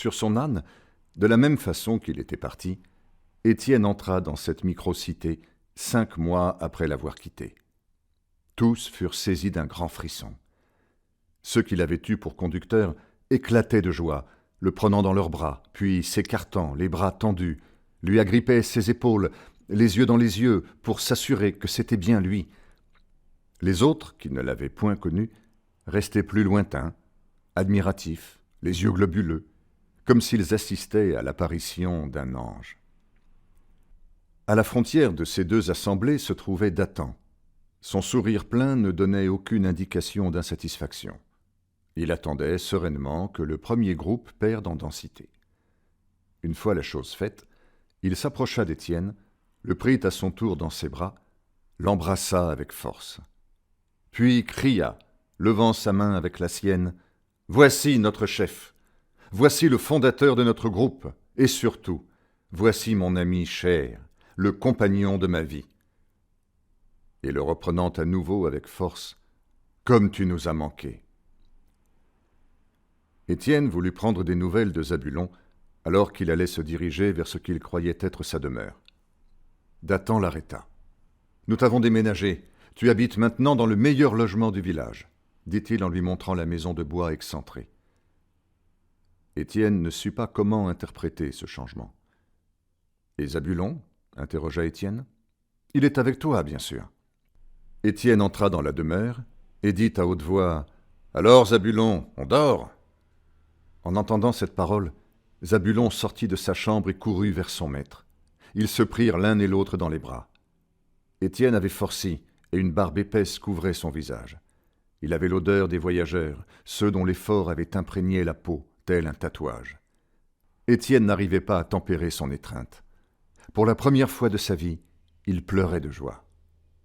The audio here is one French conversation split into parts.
Sur son âne, de la même façon qu'il était parti, Étienne entra dans cette micro-cité 5 mois après l'avoir quittée. Tous furent saisis d'un grand frisson. Ceux qui l'avaient eu pour conducteur éclataient de joie, le prenant dans leurs bras, puis s'écartant, les bras tendus, lui agrippaient ses épaules, les yeux dans les yeux, pour s'assurer que c'était bien lui. Les autres, qui ne l'avaient point connu, restaient plus lointains, admiratifs, les yeux globuleux, comme s'ils assistaient à l'apparition d'un ange. À la frontière de ces deux assemblées se trouvait Dathan. Son sourire plein ne donnait aucune indication d'insatisfaction. Il attendait sereinement que le premier groupe perde en densité. Une fois la chose faite, il s'approcha d'Étienne, le prit à son tour dans ses bras, l'embrassa avec force. Puis cria, levant sa main avec la sienne, « Voici notre chef, voici le fondateur de notre groupe, et surtout, voici mon ami cher, le compagnon de ma vie. » Et le reprenant à nouveau avec force, « Comme tu nous as manqué. » Étienne voulut prendre des nouvelles de Zabulon, alors qu'il allait se diriger vers ce qu'il croyait être sa demeure. Dathan l'arrêta. « Nous t'avons déménagé. Tu habites maintenant dans le meilleur logement du village, » dit-il en lui montrant la maison de bois excentrée. Étienne ne sut pas comment interpréter ce changement. « Et Zabulon » interrogea Étienne. « Il est avec toi, bien sûr. » Étienne entra dans la demeure et dit à haute voix « Alors, Zabulon, on dort ?» En entendant cette parole, Zabulon sortit de sa chambre et courut vers son maître. Ils se prirent l'un et l'autre dans les bras. Étienne avait forci, et une barbe épaisse couvrait son visage. Il avait l'odeur des voyageurs, ceux dont l'effort avait imprégné la peau, tel un tatouage. Étienne n'arrivait pas à tempérer son étreinte. Pour la première fois de sa vie, il pleurait de joie.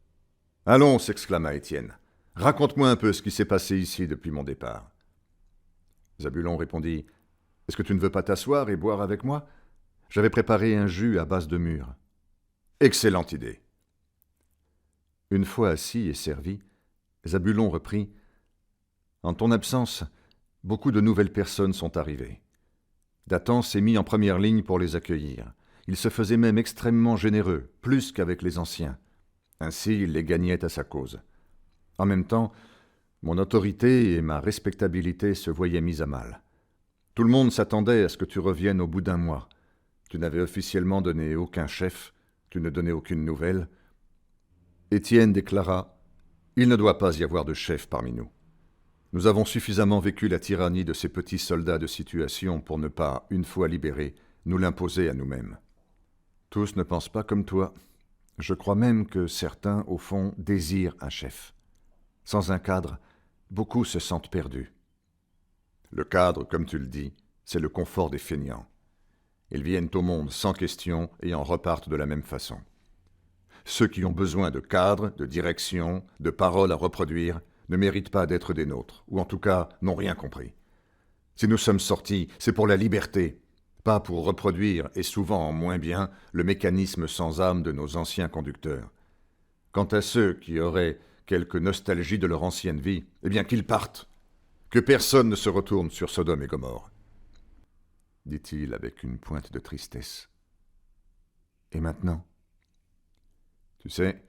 « Allons, s'exclama Étienne, raconte-moi un peu ce qui s'est passé ici depuis mon départ. » Zabulon répondit, « Est-ce que tu ne veux pas t'asseoir et boire avec moi ? J'avais préparé un jus à base de mûre. » « Excellente idée. » Une fois assis et servi, Zabulon reprit, « En ton absence, beaucoup de nouvelles personnes sont arrivées. Dathan s'est mis en première ligne pour les accueillir. Il se faisait même extrêmement généreux, plus qu'avec les anciens. Ainsi, il les gagnait à sa cause. En même temps, mon autorité et ma respectabilité se voyaient mises à mal. Tout le monde s'attendait à ce que tu reviennes au bout d'un mois. Tu n'avais officiellement donné aucun chef, tu ne donnais aucune nouvelle. » Étienne déclara, « Il ne doit pas y avoir de chef parmi nous. Nous avons suffisamment vécu la tyrannie de ces petits soldats de situation pour ne pas, une fois libérés, nous l'imposer à nous-mêmes. Tous ne pensent pas comme toi. Je crois même que certains, au fond, désirent un chef. Sans un cadre, beaucoup se sentent perdus. Le cadre, comme tu le dis, c'est le confort des feignants. Ils viennent au monde sans question et en repartent de la même façon. Ceux qui ont besoin de cadre, de direction, de paroles à reproduire, ne méritent pas d'être des nôtres, ou en tout cas n'ont rien compris. Si nous sommes sortis, c'est pour la liberté, pas pour reproduire, et souvent en moins bien, le mécanisme sans âme de nos anciens conducteurs. Quant à ceux qui auraient quelque nostalgie de leur ancienne vie, eh bien qu'ils partent. Que personne ne se retourne sur Sodome et Gomorrhe, dit-il avec une pointe de tristesse. Et maintenant ? Tu sais,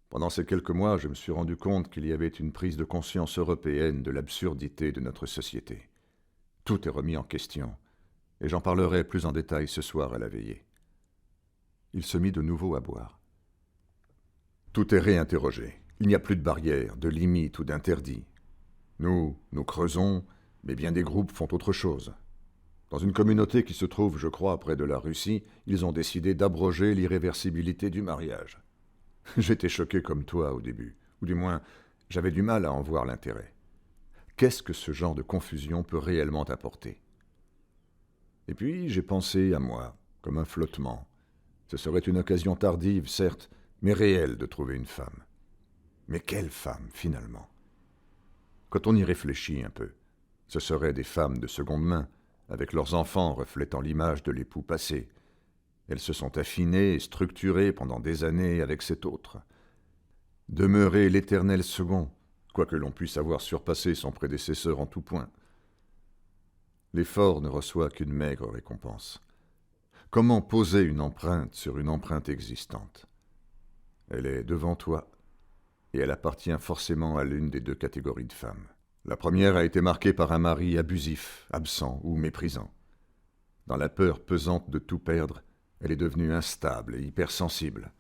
pendant ces quelques mois, je me suis rendu compte qu'il y avait une prise de conscience européenne de l'absurdité de notre société. Tout est remis en question, et j'en parlerai plus en détail ce soir à la veillée. Il se mit de nouveau à boire. Tout est réinterrogé. Il n'y a plus de barrières, de limites ou d'interdits. Nous creusons, mais bien des groupes font autre chose. Dans une communauté qui se trouve, je crois, près de la Russie, ils ont décidé d'abroger l'irréversibilité du mariage. J'étais choqué comme toi au début, ou du moins, j'avais du mal à en voir l'intérêt. Qu'est-ce que ce genre de confusion peut réellement apporter ? Et puis, j'ai pensé à moi, comme un flottement. Ce serait une occasion tardive, certes, mais réelle de trouver une femme. Mais quelle femme, finalement ? Quand on y réfléchit un peu, ce seraient des femmes de seconde main, avec leurs enfants reflétant l'image de l'époux passé. Elles se sont affinées et structurées pendant des années avec cet autre. Demeurer l'éternel second, quoique l'on puisse avoir surpassé son prédécesseur en tout point. L'effort ne reçoit qu'une maigre récompense. Comment poser une empreinte sur une empreinte existante? Elle est devant toi, et elle appartient forcément à l'une des deux catégories de femmes. La première a été marquée par un mari abusif, absent ou méprisant. Dans la peur pesante de tout perdre, elle est devenue instable et hypersensible.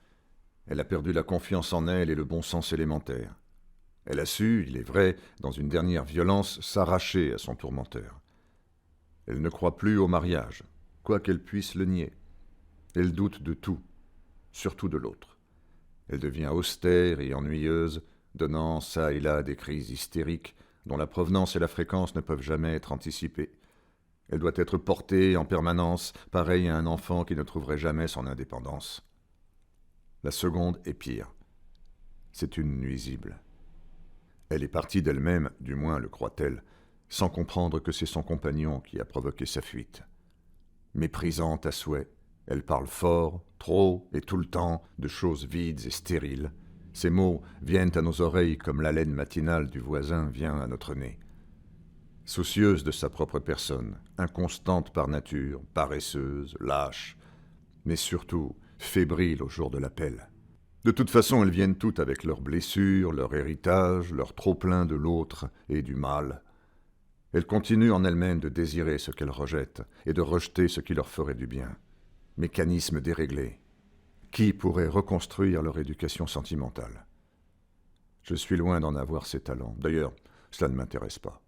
Elle a perdu la confiance en elle et le bon sens élémentaire. Elle a su, il est vrai, dans une dernière violence, s'arracher à son tourmenteur. Elle ne croit plus au mariage, quoi qu'elle puisse le nier. Elle doute de tout, surtout de l'autre. Elle devient austère et ennuyeuse, donnant çà et là des crises hystériques dont la provenance et la fréquence ne peuvent jamais être anticipées. Elle doit être portée en permanence, pareille à un enfant qui ne trouverait jamais son indépendance. La seconde est pire. C'est une nuisible. Elle est partie d'elle-même, du moins le croit-elle, sans comprendre que c'est son compagnon qui a provoqué sa fuite. Méprisante à souhait, elle parle fort, trop et tout le temps de choses vides et stériles. Ses mots viennent à nos oreilles comme l'haleine matinale du voisin vient à notre nez. Soucieuse de sa propre personne, inconstante par nature, paresseuse, lâche, mais surtout fébrile au jour de l'appel. De toute façon, elles viennent toutes avec leurs blessures, leur héritage, leur trop-plein de l'autre et du mal. Elles continuent en elles-mêmes de désirer ce qu'elles rejettent et de rejeter ce qui leur ferait du bien. Mécanisme déréglé. Qui pourrait reconstruire leur éducation sentimentale? Je suis loin d'en avoir ces talents. D'ailleurs, cela ne m'intéresse pas.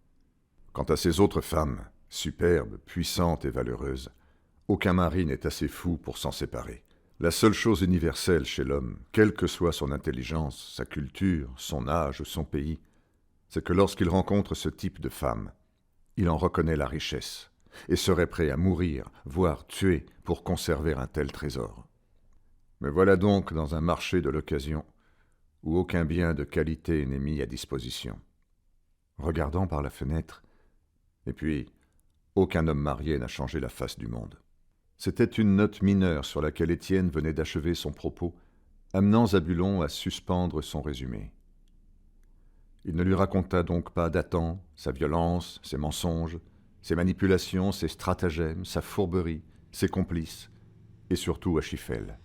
Quant à ces autres femmes, superbes, puissantes et valeureuses, aucun mari n'est assez fou pour s'en séparer. La seule chose universelle chez l'homme, quelle que soit son intelligence, sa culture, son âge, son pays, c'est que lorsqu'il rencontre ce type de femme, il en reconnaît la richesse et serait prêt à mourir, voire tuer, pour conserver un tel trésor. Me voilà donc dans un marché de l'occasion où aucun bien de qualité n'est mis à disposition. Regardant par la fenêtre, et puis, aucun homme marié n'a changé la face du monde. C'était une note mineure sur laquelle Étienne venait d'achever son propos, amenant Zabulon à suspendre son résumé. Il ne lui raconta donc pas d'Athan, sa violence, ses mensonges, ses manipulations, ses stratagèmes, sa fourberie, ses complices, et surtout Achitophel.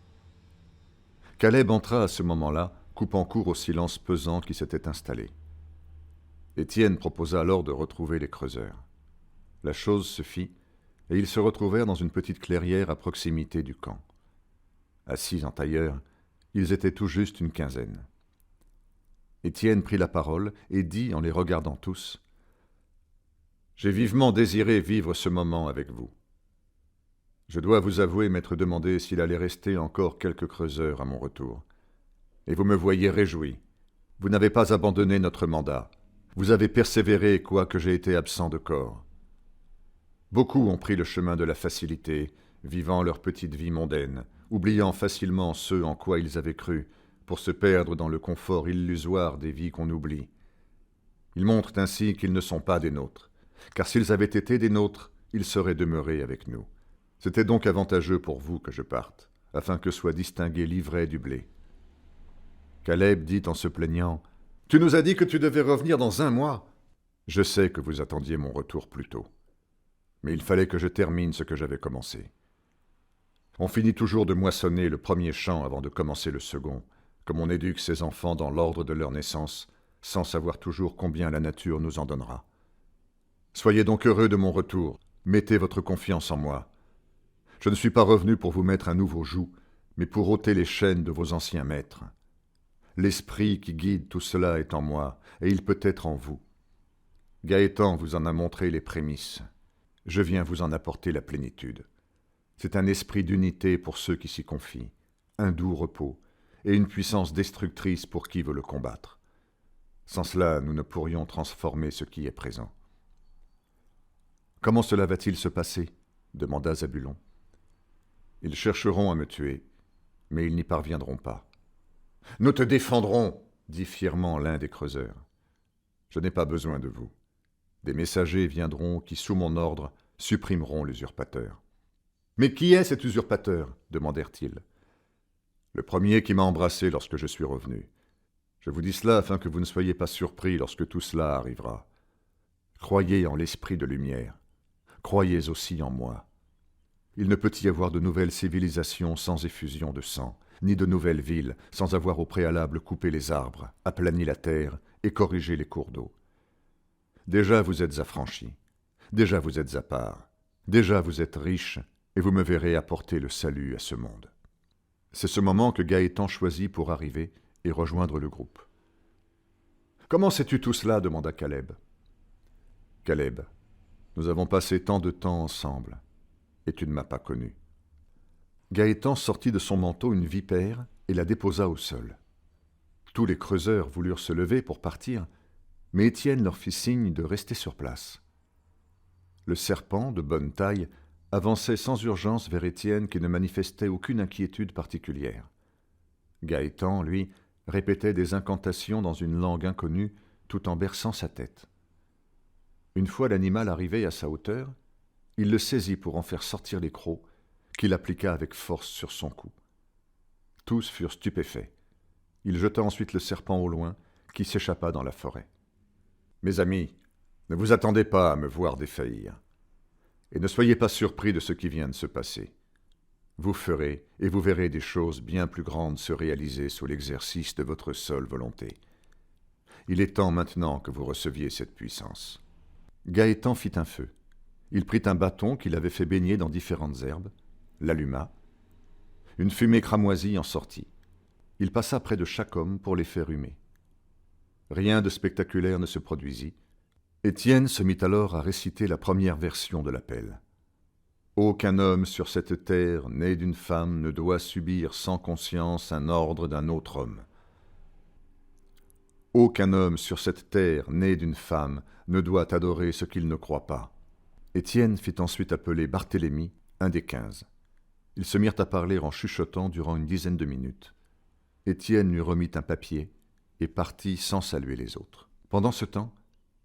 Caleb entra à ce moment-là, coupant court au silence pesant qui s'était installé. Étienne proposa alors de retrouver les creuseurs. La chose se fit, et ils se retrouvèrent dans une petite clairière à proximité du camp. Assis en tailleur, ils étaient tout juste une quinzaine. Étienne prit la parole et dit en les regardant tous : « J'ai vivement désiré vivre ce moment avec vous. Je dois vous avouer m'être demandé s'il allait rester encore quelques creuseurs à mon retour. Et vous me voyez réjoui. Vous n'avez pas abandonné notre mandat. Vous avez persévéré, quoique j'ai été absent de corps. Beaucoup ont pris le chemin de la facilité, vivant leur petite vie mondaine, oubliant facilement ceux en quoi ils avaient cru, pour se perdre dans le confort illusoire des vies qu'on oublie. Ils montrent ainsi qu'ils ne sont pas des nôtres, car s'ils avaient été des nôtres, ils seraient demeurés avec nous. C'était donc avantageux pour vous que je parte, afin que soit distingué l'ivraie du blé. » Caleb dit en se plaignant : « Tu nous as dit que tu devais revenir dans 1 mois. » « Je sais que vous attendiez mon retour plus tôt. Mais il fallait que je termine ce que j'avais commencé. On finit toujours de moissonner le premier champ avant de commencer le second, comme on éduque ses enfants dans l'ordre de leur naissance, sans savoir toujours combien la nature nous en donnera. Soyez donc heureux de mon retour, mettez votre confiance en moi. Je ne suis pas revenu pour vous mettre un nouveau joug, mais pour ôter les chaînes de vos anciens maîtres. L'esprit qui guide tout cela est en moi, et il peut être en vous. Gaëtan vous en a montré les prémices. Je viens vous en apporter la plénitude. C'est un esprit d'unité pour ceux qui s'y confient, un doux repos, et une puissance destructrice pour qui veut le combattre. Sans cela, nous ne pourrions transformer ce qui est présent. « Comment cela va-t-il se passer » demanda Zabulon. « Ils chercheront à me tuer, mais ils n'y parviendront pas. »« Nous te défendrons » dit fièrement l'un des creuseurs. « Je n'ai pas besoin de vous. Des messagers viendront qui, sous mon ordre, supprimeront l'usurpateur. »« Mais qui est cet usurpateur » demandèrent-ils. « Le premier qui m'a embrassé lorsque je suis revenu. Je vous dis cela afin que vous ne soyez pas surpris lorsque tout cela arrivera. Croyez en l'esprit de lumière. croyez aussi en moi. Il ne peut y avoir de nouvelles civilisations sans effusion de sang, ni de nouvelles villes sans avoir au préalable coupé les arbres, aplani la terre et corrigé les cours d'eau. Déjà vous êtes affranchis, déjà vous êtes à part, déjà vous êtes riches, et vous me verrez apporter le salut à ce monde. C'est ce moment que Gaétan choisit pour arriver et rejoindre le groupe. « Comment sais-tu tout cela » demanda Caleb. « Caleb, nous avons passé tant de temps ensemble, et tu ne m'as pas connu. » Gaétan sortit de son manteau une vipère et la déposa au sol. Tous les creuseurs voulurent se lever pour partir, mais Étienne leur fit signe de rester sur place. Le serpent, de bonne taille, avançait sans urgence vers Étienne qui ne manifestait aucune inquiétude particulière. Gaétan, lui, répétait des incantations dans une langue inconnue tout en berçant sa tête. Une fois l'animal arrivé à sa hauteur, il le saisit pour en faire sortir les crocs, qu'il appliqua avec force sur son cou. Tous furent stupéfaits. Il jeta ensuite le serpent au loin, qui s'échappa dans la forêt. « Mes amis, ne vous attendez pas à me voir défaillir. Et ne soyez pas surpris de ce qui vient de se passer. Vous ferez et vous verrez des choses bien plus grandes se réaliser sous l'exercice de votre seule volonté. Il est temps maintenant que vous receviez cette puissance. » Gaétan fit un feu. Il prit un bâton qu'il avait fait baigner dans différentes herbes, l'alluma. Une fumée cramoisie en sortit. Il passa près de chaque homme pour les faire humer. Rien de spectaculaire ne se produisit. Étienne se mit alors à réciter la première version de l'appel. « Aucun homme sur cette terre, né d'une femme, ne doit subir sans conscience un ordre d'un autre homme. Aucun homme sur cette terre, né d'une femme, ne doit adorer ce qu'il ne croit pas. » Étienne fit ensuite appeler Barthélemy, un des 15. Ils se mirent à parler en chuchotant durant une dizaine de minutes. Étienne lui remit un papier et partit sans saluer les autres. Pendant ce temps,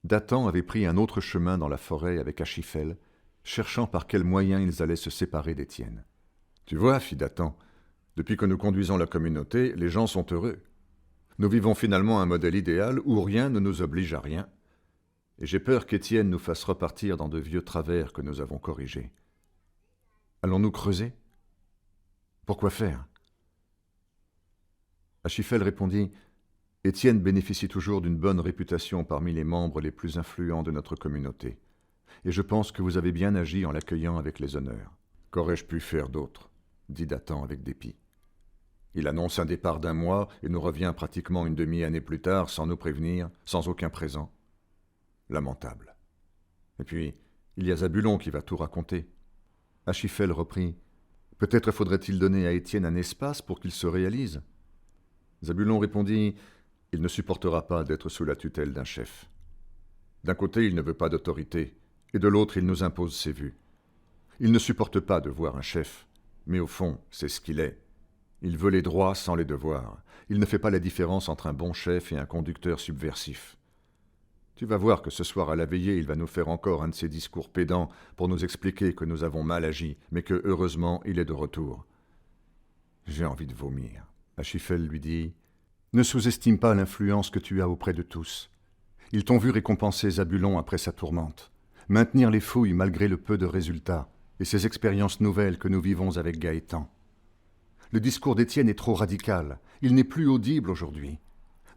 Dathan avait pris un autre chemin dans la forêt avec Achiphel, cherchant par quels moyens ils allaient se séparer d'Étienne. « Tu vois, fit Dathan, depuis que nous conduisons la communauté, les gens sont heureux. Nous vivons finalement un modèle idéal où rien ne nous oblige à rien. Et j'ai peur qu'Étienne nous fasse repartir dans de vieux travers que nous avons corrigés. Allons-nous creuser ? Pourquoi faire ? » Achiphel répondit « Étienne bénéficie toujours d'une bonne réputation parmi les membres les plus influents de notre communauté, et je pense que vous avez bien agi en l'accueillant avec les honneurs. »« Qu'aurais-je pu faire d'autre » dit Dathan avec dépit. « Il annonce un départ d'1 mois et nous revient pratiquement une demi-année plus tard sans nous prévenir, sans aucun présent. Lamentable. Et puis, il y a Zabulon qui va tout raconter. » Achiphel reprit « Peut-être faudrait-il donner à Étienne un espace pour qu'il se réalise. » Zabulon répondit « Il ne supportera pas d'être sous la tutelle d'un chef. D'un côté, il ne veut pas d'autorité, et de l'autre, il nous impose ses vues. Il ne supporte pas de voir un chef, mais au fond, c'est ce qu'il est. Il veut les droits sans les devoirs. Il ne fait pas la différence entre un bon chef et un conducteur subversif. Tu vas voir que ce soir à la veillée, il va nous faire encore un de ses discours pédants pour nous expliquer que nous avons mal agi, mais que, heureusement, il est de retour. » J'ai envie de vomir. Achiphel lui dit « Ne sous-estime pas l'influence que tu as auprès de tous. Ils t'ont vu récompenser Zabulon après sa tourmente, maintenir les fouilles malgré le peu de résultats, et ces expériences nouvelles que nous vivons avec Gaétan. Le discours d'Étienne est trop radical, il n'est plus audible aujourd'hui.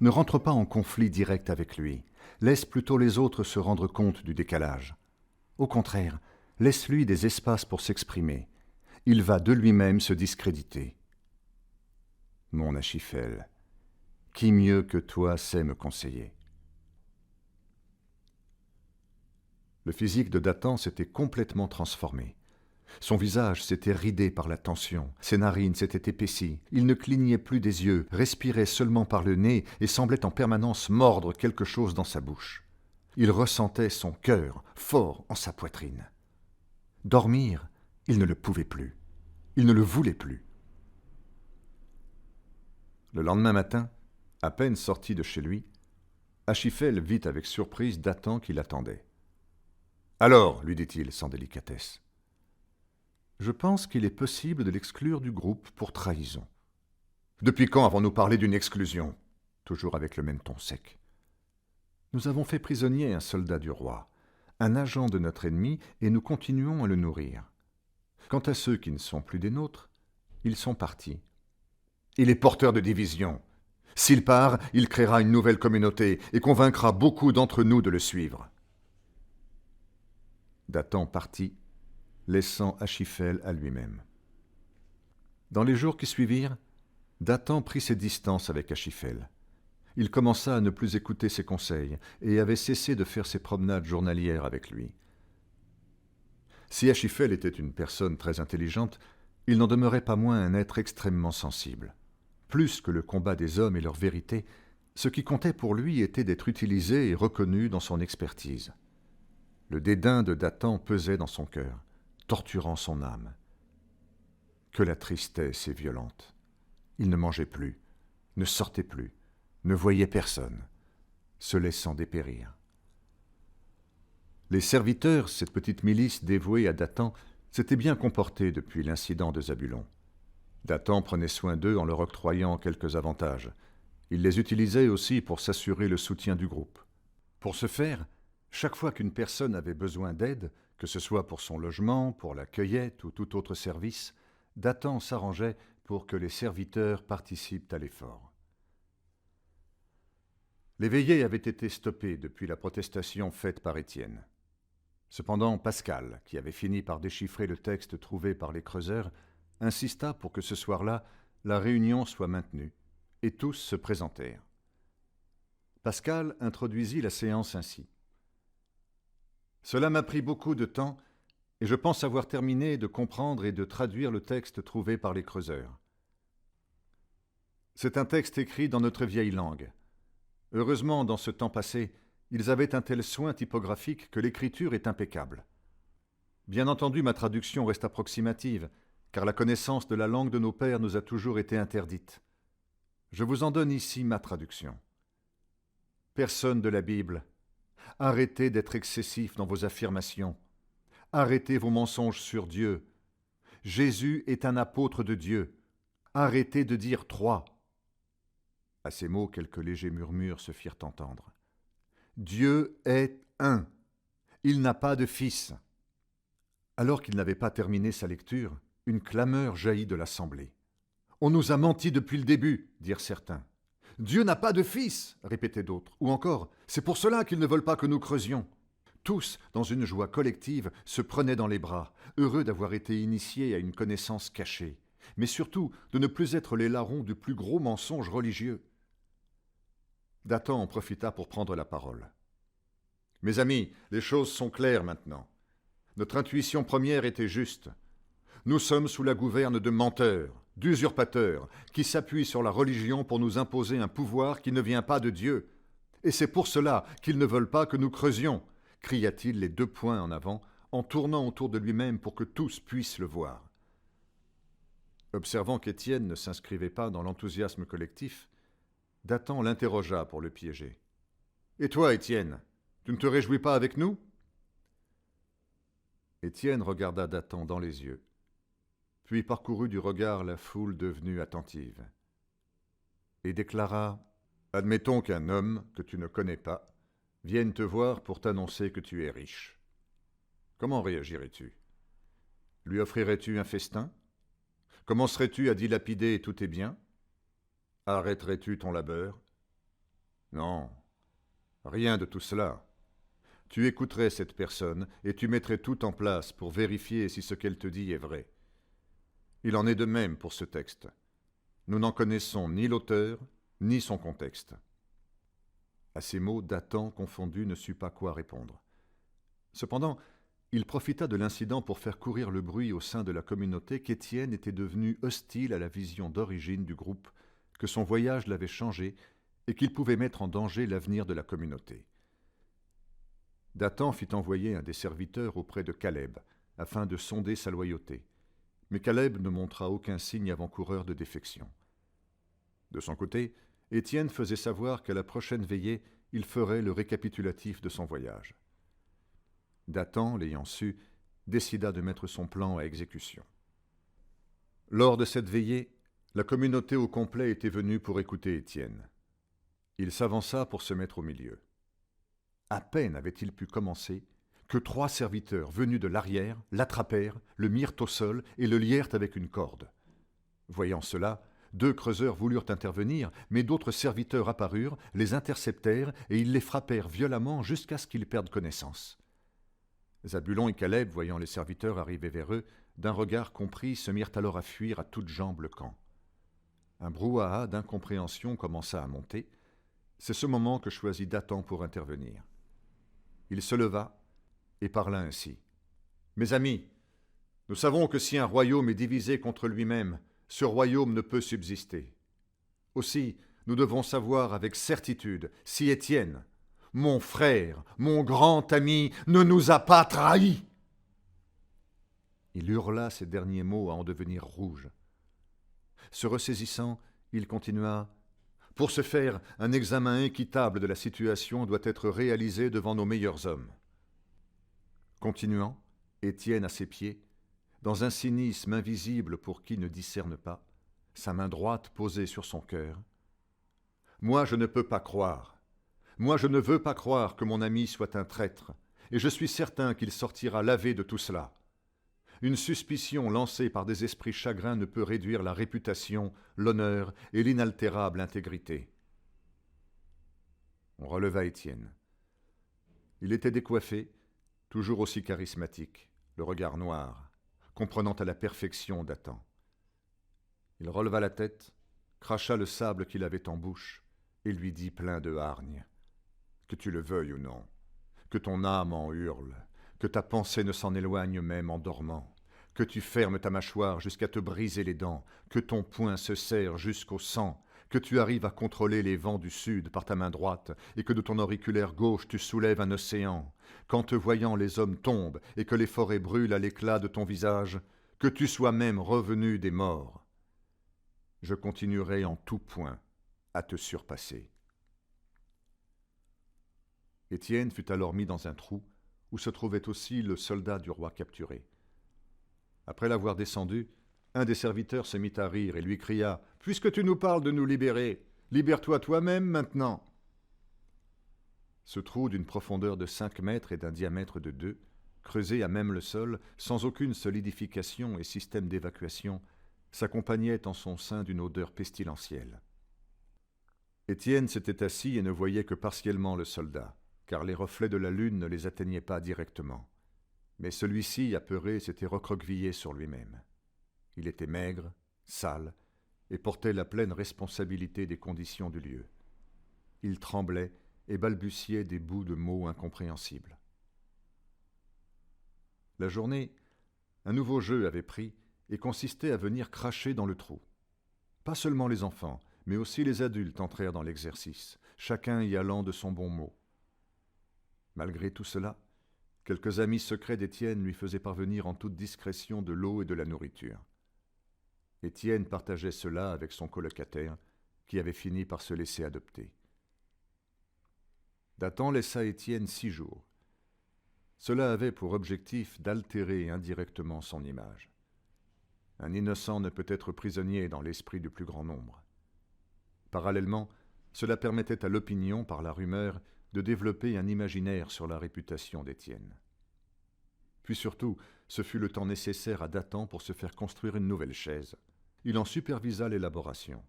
Ne rentre pas en conflit direct avec lui. Laisse plutôt les autres se rendre compte du décalage. Au contraire, laisse-lui des espaces pour s'exprimer. Il va de lui-même se discréditer. Mon Achiphel, qui mieux que toi sait me conseiller ? Le physique de Dathan s'était complètement transformé. Son visage s'était ridé par la tension, ses narines s'étaient épaissies, il ne clignait plus des yeux, respirait seulement par le nez et semblait en permanence mordre quelque chose dans sa bouche. Il ressentait son cœur fort en sa poitrine. Dormir, il ne le pouvait plus. Il ne le voulait plus. Le lendemain matin, à peine sorti de chez lui, Achiphel vit avec surprise Dathan qui l'attendait. « Alors, lui dit-il sans délicatesse, je pense qu'il est possible de l'exclure du groupe pour trahison. »« Depuis quand avons-nous parlé d'une exclusion ?» Toujours avec le même ton sec. « Nous avons fait prisonnier un soldat du roi, un agent de notre ennemi, et nous continuons à le nourrir. Quant à ceux qui ne sont plus des nôtres, ils sont partis. Il est porteur de division. S'il part, il créera une nouvelle communauté et convaincra beaucoup d'entre nous de le suivre. » Dathan partit, laissant Achiphel à lui-même. Dans les jours qui suivirent, Dathan prit ses distances avec Achiphel. Il commença à ne plus écouter ses conseils et avait cessé de faire ses promenades journalières avec lui. Si Achiphel était une personne très intelligente, il n'en demeurait pas moins un être extrêmement sensible. Plus que le combat des hommes et leur vérité, ce qui comptait pour lui était d'être utilisé et reconnu dans son expertise. Le dédain de Dathan pesait dans son cœur, torturant son âme. Que la tristesse est violente. Il ne mangeait plus, ne sortait plus, ne voyait personne, se laissant dépérir. Les serviteurs, cette petite milice dévouée à Dathan, s'étaient bien comportés depuis l'incident de Zabulon. Dathan prenait soin d'eux en leur octroyant quelques avantages. Il les utilisait aussi pour s'assurer le soutien du groupe. Pour ce faire, chaque fois qu'une personne avait besoin d'aide, que ce soit pour son logement, pour la cueillette ou tout autre service, Dathan s'arrangeait pour que les serviteurs participent à l'effort. Les veillées avaient été stoppées depuis la protestation faite par Étienne. Cependant, Pascal, qui avait fini par déchiffrer le texte trouvé par les creuseurs, insista pour que ce soir-là, la réunion soit maintenue, et tous se présentèrent. Pascal introduisit la séance ainsi. « Cela m'a pris beaucoup de temps, et je pense avoir terminé de comprendre et de traduire le texte trouvé par les creuseurs. C'est un texte écrit dans notre vieille langue. Heureusement, dans ce temps passé, ils avaient un tel soin typographique que l'écriture est impeccable. Bien entendu, ma traduction reste approximative, car la connaissance de la langue de nos pères nous a toujours été interdite. Je vous en donne ici ma traduction. Personne de la Bible, arrêtez d'être excessif dans vos affirmations. Arrêtez vos mensonges sur Dieu. Jésus est un apôtre de Dieu. Arrêtez de dire trois. » À ces mots, quelques légers murmures se firent entendre. « Dieu est un. Il n'a pas de fils. » Alors qu'il n'avait pas terminé sa lecture, une clameur jaillit de l'assemblée. « On nous a menti depuis le début, » dirent certains. « Dieu n'a pas de fils, » répétaient d'autres. Ou encore, « C'est pour cela qu'ils ne veulent pas que nous creusions. » Tous, dans une joie collective, se prenaient dans les bras, heureux d'avoir été initiés à une connaissance cachée, mais surtout de ne plus être les larrons du plus gros mensonge religieux. Dathan en profita pour prendre la parole. « Mes amis, les choses sont claires maintenant. Notre intuition première était juste. Nous sommes sous la gouverne de menteurs, d'usurpateurs, qui s'appuient sur la religion pour nous imposer un pouvoir qui ne vient pas de Dieu. Et c'est pour cela qu'ils ne veulent pas que nous creusions, » cria-t-il les deux poings en avant, en tournant autour de lui-même pour que tous puissent le voir. Observant qu'Étienne ne s'inscrivait pas dans l'enthousiasme collectif, Dathan l'interrogea pour le piéger. « Et toi, Étienne, tu ne te réjouis pas avec nous ?» Étienne regarda Dathan dans les yeux, puis parcourut du regard la foule devenue attentive, et déclara « Admettons qu'un homme que tu ne connais pas vienne te voir pour t'annoncer que tu es riche. Comment réagirais-tu? Lui offrirais-tu un festin? Commencerais-tu à dilapider tous tes biens? Arrêterais-tu ton labeur? Non, rien de tout cela. Tu écouterais cette personne et tu mettrais tout en place pour vérifier si ce qu'elle te dit est vrai. Il en est de même pour ce texte. Nous n'en connaissons ni l'auteur, ni son contexte. » À ces mots, Dathan, confondu, ne sut pas quoi répondre. Cependant, il profita de l'incident pour faire courir le bruit au sein de la communauté qu'Étienne était devenu hostile à la vision d'origine du groupe, que son voyage l'avait changé et qu'il pouvait mettre en danger l'avenir de la communauté. Dathan fit envoyer un des serviteurs auprès de Caleb, afin de sonder sa loyauté, mais Caleb ne montra aucun signe avant-coureur de défection. De son côté, Étienne faisait savoir qu'à la prochaine veillée, il ferait le récapitulatif de son voyage. Dathan, l'ayant su, décida de mettre son plan à exécution. Lors de cette veillée, la communauté au complet était venue pour écouter Étienne. Il s'avança pour se mettre au milieu. À peine avait-il pu commencer que 3 serviteurs venus de l'arrière l'attrapèrent, le mirent au sol et le lièrent avec une corde. Voyant cela, 2 creuseurs voulurent intervenir, mais d'autres serviteurs apparurent, les interceptèrent et ils les frappèrent violemment jusqu'à ce qu'ils perdent connaissance. Zabulon et Caleb, voyant les serviteurs arriver vers eux, d'un regard compris, se mirent alors à fuir à toutes jambes le camp. Un brouhaha d'incompréhension commença à monter. C'est ce moment que choisit Dathan pour intervenir. Il se leva et parla ainsi. « Mes amis, nous savons que si un royaume est divisé contre lui-même, ce royaume ne peut subsister. Aussi, nous devons savoir avec certitude si Étienne, mon frère, mon grand ami, ne nous a pas trahis. » Il hurla ces derniers mots à en devenir rouge. Se ressaisissant, il continua « Pour ce faire, un examen équitable de la situation doit être réalisé devant nos meilleurs hommes. » Continuant, Étienne à ses pieds, dans un cynisme invisible pour qui ne discerne pas, sa main droite posée sur son cœur. « Moi, je ne peux pas croire. Moi, je ne veux pas croire que mon ami soit un traître, et je suis certain qu'il sortira lavé de tout cela. Une suspicion lancée par des esprits chagrins ne peut réduire la réputation, l'honneur et l'inaltérable intégrité. » On releva Étienne. Il était décoiffé, toujours aussi charismatique, le regard noir, comprenant à la perfection Dathan. Il releva la tête, cracha le sable qu'il avait en bouche, et lui dit plein de hargne. « Que tu le veuilles ou non, que ton âme en hurle, que ta pensée ne s'en éloigne même en dormant, que tu fermes ta mâchoire jusqu'à te briser les dents, que ton poing se serre jusqu'au sang, que tu arrives à contrôler les vents du sud par ta main droite, et que de ton auriculaire gauche tu soulèves un océan, qu'en te voyant les hommes tombent, et que les forêts brûlent à l'éclat de ton visage, que tu sois même revenu des morts. Je continuerai en tout point à te surpasser. » Étienne fut alors mis dans un trou, où se trouvait aussi le soldat du roi capturé. Après l'avoir descendu, un des serviteurs se mit à rire et lui cria « Puisque tu nous parles de nous libérer, libère-toi toi-même maintenant !» Ce trou d'une profondeur de 5 mètres et d'un diamètre de 2, creusé à même le sol, sans aucune solidification et système d'évacuation, s'accompagnait en son sein d'une odeur pestilentielle. Étienne s'était assis et ne voyait que partiellement le soldat, car les reflets de la lune ne les atteignaient pas directement. Mais celui-ci, apeuré, s'était recroquevillé sur lui-même. Il était maigre, sale, et portait la pleine responsabilité des conditions du lieu. Il tremblait et balbutiait des bouts de mots incompréhensibles. La journée, un nouveau jeu avait pris et consistait à venir cracher dans le trou. Pas seulement les enfants, mais aussi les adultes entrèrent dans l'exercice, chacun y allant de son bon mot. Malgré tout cela, quelques amis secrets d'Étienne lui faisaient parvenir en toute discrétion de l'eau et de la nourriture. Étienne partageait cela avec son colocataire, qui avait fini par se laisser adopter. Dathan laissa Étienne 6 jours. Cela avait pour objectif d'altérer indirectement son image. Un innocent ne peut être prisonnier dans l'esprit du plus grand nombre. Parallèlement, cela permettait à l'opinion, par la rumeur, de développer un imaginaire sur la réputation d'Étienne. Puis surtout, ce fut le temps nécessaire à Dathan pour se faire construire une nouvelle chaise. Il en supervisa l'élaboration.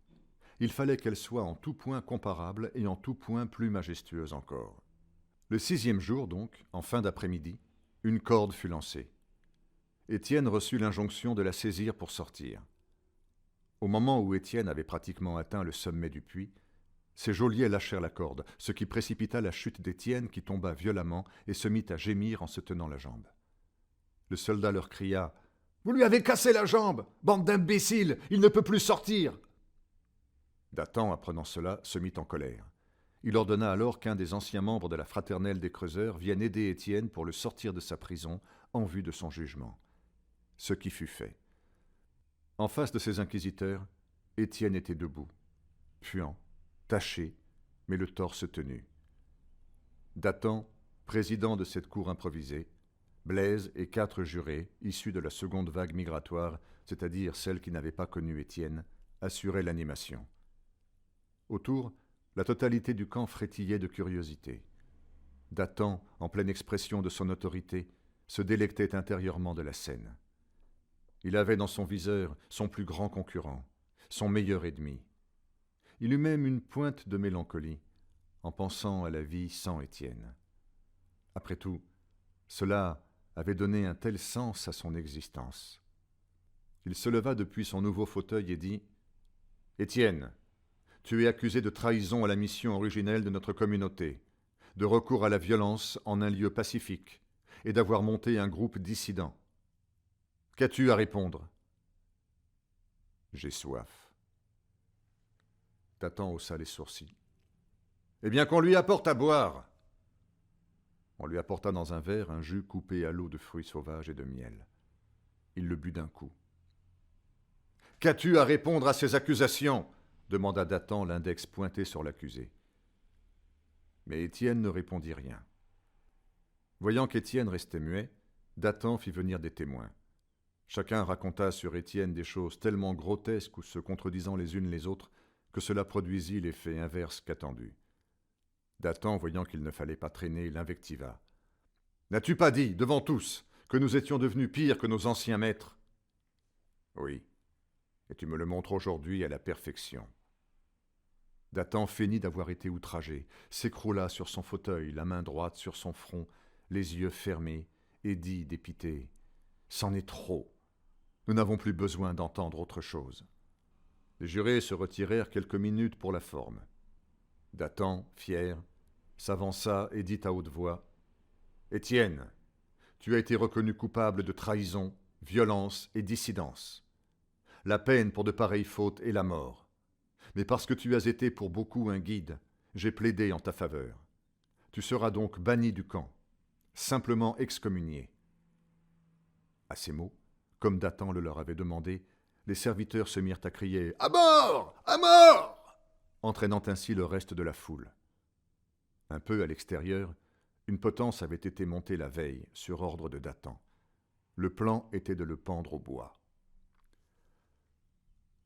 Il fallait qu'elle soit en tout point comparable et en tout point plus majestueuse encore. Le 6e jour, donc, en fin d'après-midi, une corde fut lancée. Étienne reçut l'injonction de la saisir pour sortir. Au moment où Étienne avait pratiquement atteint le sommet du puits, ses geôliers lâchèrent la corde, ce qui précipita la chute d'Étienne qui tomba violemment et se mit à gémir en se tenant la jambe. Le soldat leur cria « Vous lui avez cassé la jambe, bande d'imbéciles, il ne peut plus sortir !» Dathan, apprenant cela, se mit en colère. Il ordonna alors qu'un des anciens membres de la fraternelle des creuseurs vienne aider Étienne pour le sortir de sa prison en vue de son jugement. Ce qui fut fait. En face de ses inquisiteurs, Étienne était debout, puant, taché, mais le torse tenu. Dathan, président de cette cour improvisée, Blaise et 4 jurés, issus de la seconde vague migratoire, c'est-à-dire celle qui n'avait pas connu Étienne, assuraient l'animation. Autour, la totalité du camp frétillait de curiosité. Dathan, en pleine expression de son autorité, se délectait intérieurement de la scène. Il avait dans son viseur son plus grand concurrent, son meilleur ennemi. Il eut même une pointe de mélancolie en pensant à la vie sans Étienne. Après tout, cela avait donné un tel sens à son existence. Il se leva depuis son nouveau fauteuil et dit « Étienne, tu es accusé de trahison à la mission originelle de notre communauté, de recours à la violence en un lieu pacifique et d'avoir monté un groupe dissident. Qu'as-tu à répondre ?»« J'ai soif. » Dathan haussa les sourcils. « Eh bien qu'on lui apporte à boire !» On lui apporta dans un verre un jus coupé à l'eau de fruits sauvages et de miel. Il le but d'un coup. « Qu'as-tu à répondre à ces accusations ?» demanda Dathan, l'index pointé sur l'accusé. Mais Étienne ne répondit rien. Voyant qu'Étienne restait muet, Dathan fit venir des témoins. Chacun raconta sur Étienne des choses tellement grotesques ou se contredisant les unes les autres que cela produisit l'effet inverse qu'attendu. Dathan, voyant qu'il ne fallait pas traîner, l'invectiva. « N'as-tu pas dit, devant tous, que nous étions devenus pires que nos anciens maîtres ?»« Oui, et tu me le montres aujourd'hui à la perfection. » Dathan feignit d'avoir été outragé, s'écroula sur son fauteuil, la main droite sur son front, les yeux fermés, et dit dépité, « C'en est trop. Nous n'avons plus besoin d'entendre autre chose. » Les jurés se retirèrent quelques minutes pour la forme. Dathan, fier, s'avança et dit à haute voix, « Étienne, tu as été reconnu coupable de trahison, violence et dissidence. La peine pour de pareilles fautes est la mort. Mais parce que tu as été pour beaucoup un guide, j'ai plaidé en ta faveur. Tu seras donc banni du camp, simplement excommunié. » À ces mots, comme Dathan le leur avait demandé, les serviteurs se mirent à crier « À mort! À mort !» entraînant ainsi le reste de la foule. Un peu à l'extérieur, une potence avait été montée la veille, sur ordre de Dathan. Le plan était de le pendre au bois.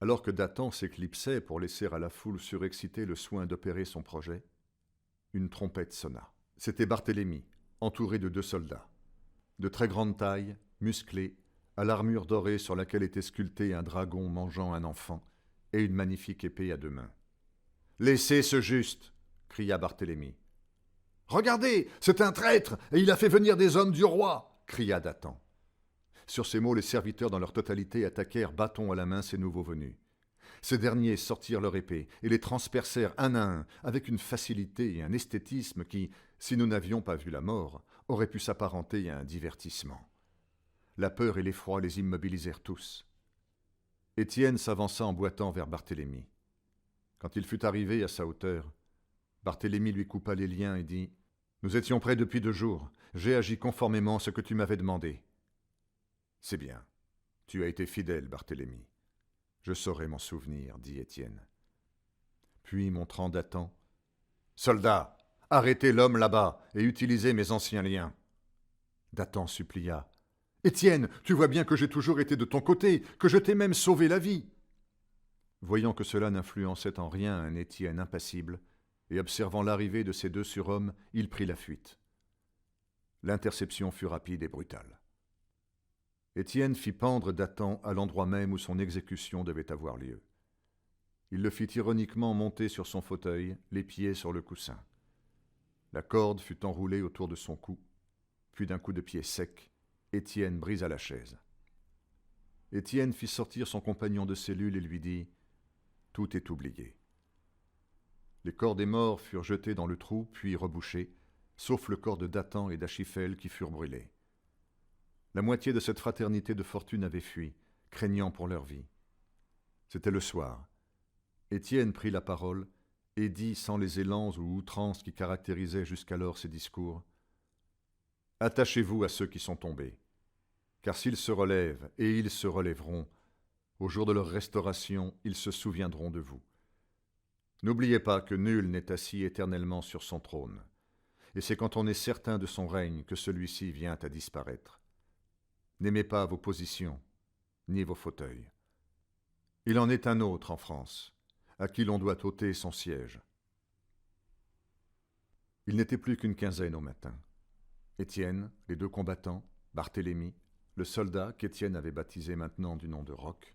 Alors que Dathan s'éclipsait pour laisser à la foule surexcitée le soin d'opérer son projet, une trompette sonna. C'était Barthélemy, entouré de 2 soldats. De très grande taille, musclés, à l'armure dorée sur laquelle était sculpté un dragon mangeant un enfant, et une magnifique épée à 2 mains. « Laissez ce juste !» cria Barthélemy. « Regardez, c'est un traître, et il a fait venir des hommes du roi !» cria Dathan. Sur ces mots, les serviteurs dans leur totalité attaquèrent bâton à la main ces nouveaux venus. Ces derniers sortirent leur épée et les transpercèrent un à un avec une facilité et un esthétisme qui, si nous n'avions pas vu la mort, auraient pu s'apparenter à un divertissement. La peur et l'effroi les immobilisèrent tous. Étienne s'avança en boitant vers Barthélemy. Quand il fut arrivé à sa hauteur, Barthélemy lui coupa les liens et dit « Nous étions prêts depuis 2 jours. J'ai agi conformément à ce que tu m'avais demandé. » « C'est bien. Tu as été fidèle, Barthélemy. Je saurai m'en souvenir, dit Étienne. Puis, montrant Dathan, « Soldats, arrêtez l'homme là-bas et utilisez mes anciens liens. » Dathan supplia, « Étienne, tu vois bien que j'ai toujours été de ton côté, que je t'ai même sauvé la vie. » Voyant que cela n'influençait en rien un Étienne impassible, et observant l'arrivée de ces 2 surhommes, il prit la fuite. L'interception fut rapide et brutale. Étienne fit pendre Dathan à l'endroit même où son exécution devait avoir lieu. Il le fit ironiquement monter sur son fauteuil, les pieds sur le coussin. La corde fut enroulée autour de son cou, puis d'un coup de pied sec, Étienne brisa la chaise. Étienne fit sortir son compagnon de cellule et lui dit « Tout est oublié. » Les corps des morts furent jetés dans le trou, puis rebouchés, sauf le corps de Dathan et d'Achiphel qui furent brûlés. La moitié de cette fraternité de fortune avait fui, craignant pour leur vie. C'était le soir. Étienne prit la parole et dit, sans les élans ou outrances qui caractérisaient jusqu'alors ses discours, « Attachez-vous à ceux qui sont tombés, car s'ils se relèvent, et ils se relèveront, au jour de leur restauration, ils se souviendront de vous. N'oubliez pas que nul n'est assis éternellement sur son trône, et c'est quand on est certain de son règne que celui-ci vient à disparaître. N'aimez pas vos positions, ni vos fauteuils. Il en est un autre en France, à qui l'on doit ôter son siège. » Il n'était plus qu'une quinzaine au matin. Étienne, les deux combattants, Barthélemy, le soldat qu'Étienne avait baptisé maintenant du nom de Roch,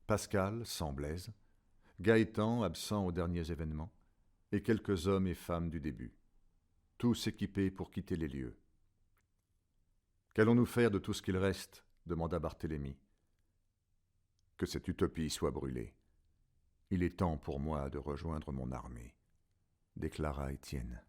Pascal, sans Blaise, Gaëtan, absent aux derniers événements, et quelques hommes et femmes du début, tous équipés pour quitter les lieux. « Qu'allons-nous faire de tout ce qu'il reste » demanda Barthélemy. « Que cette utopie soit brûlée. Il est temps pour moi de rejoindre mon armée, » déclara Étienne.